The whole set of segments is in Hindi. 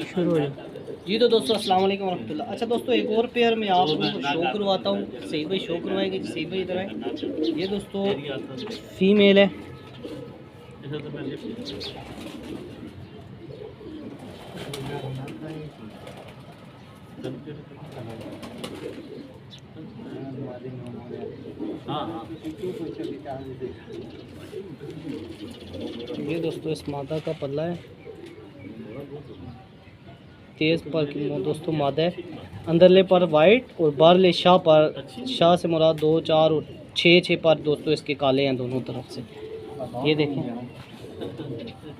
शुरू हो जाए। जी तो दोस्तों अस्सलाम वालेकुम रहमतुल्लाह। अच्छा दोस्तों एक और पेयर में आपको शो करवाता हूँ। सही भाई शो करवाएंगे जी, सही भाई इधर है। ये दोस्तों फीमेल है। ये दोस्तों इस मादा का पल्ला है, तेज पर की दोस्तों मादा है। अंदरले पर वाइट और बाहरले शाह पर, शाह से मुराद 2, 4 और 6 पर दोस्तों इसके काले हैं दोनों तरफ से। ये देखें।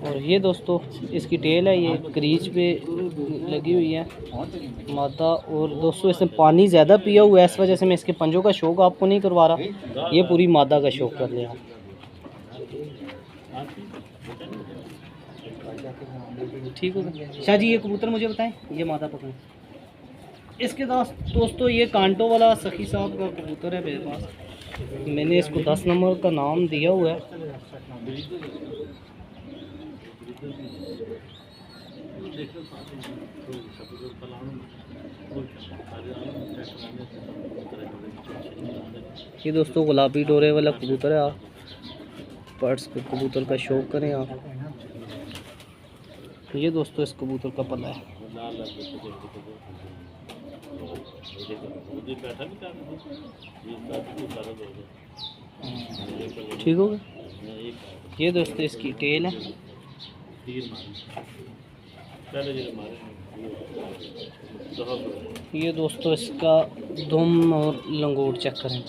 और ये दोस्तों इसकी टेल है, ये क्रीज पे लगी हुई है मादा। और दोस्तों इसने पानी ज़्यादा पिया हुआ है, इस वजह से मैं इसके पंजों का शौक आपको नहीं करवा रहा। ये पूरी मादा का शौक कर लिया। ठीक होगा शाह जी। ये कबूतर मुझे बताएं, ये मादा पकड़ें। इसके पास दोस्तों ये कांटो वाला सखी साहब का कबूतर है मेरे पास। मैंने इसको 10 नंबर का नाम दिया हुआ है। ये दोस्तों गुलाबी डोरे वाला कबूतर है। आप बर्ड्स के कबूतर का शौक करें आप। ये दोस्तों इस कबूतर का पल्ला है। ठीक होगा। ये दोस्तों इसकी टेल है। ये दोस्तों इसका दुम और लंगोट चेक करें।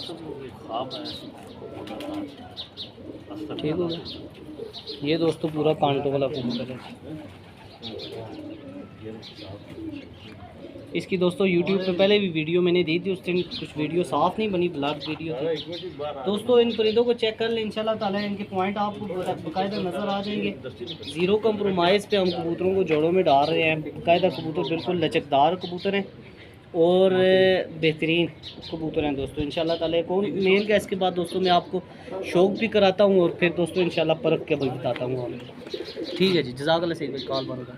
ठीक होगा। ये दोस्तों पूरा कांटों वाला कबूतर है। इसकी दोस्तों YouTube पे पहले भी वीडियो मैंने दी थी, उस दिन कुछ वीडियो साफ़ नहीं बनी, ब्लर वीडियो थी। दोस्तों इन परिंदों को चेक कर लें, इंशाल्लाह ताला इनके पॉइंट आपको बाकायदा नज़र आ जाएंगे। ज़ीरो कंप्रोमाइज़ पे हम कबूतरों को जोड़ों में डाल रहे हैं। बाकायदा कबूतर बिल्कुल लचकदार कबूतर हैं और बेहतरीन कबूतर हैं दोस्तों। इंशाल्लाह ताला कौन मेल का इसके बाद दोस्तों मैं आपको शौक भी कराता हूँ और फिर दोस्तों इंशाल्लाह परख के भी बताता हूँ। ठीक है जी, जज़ाकल्लाह। सही कॉल बंद कर।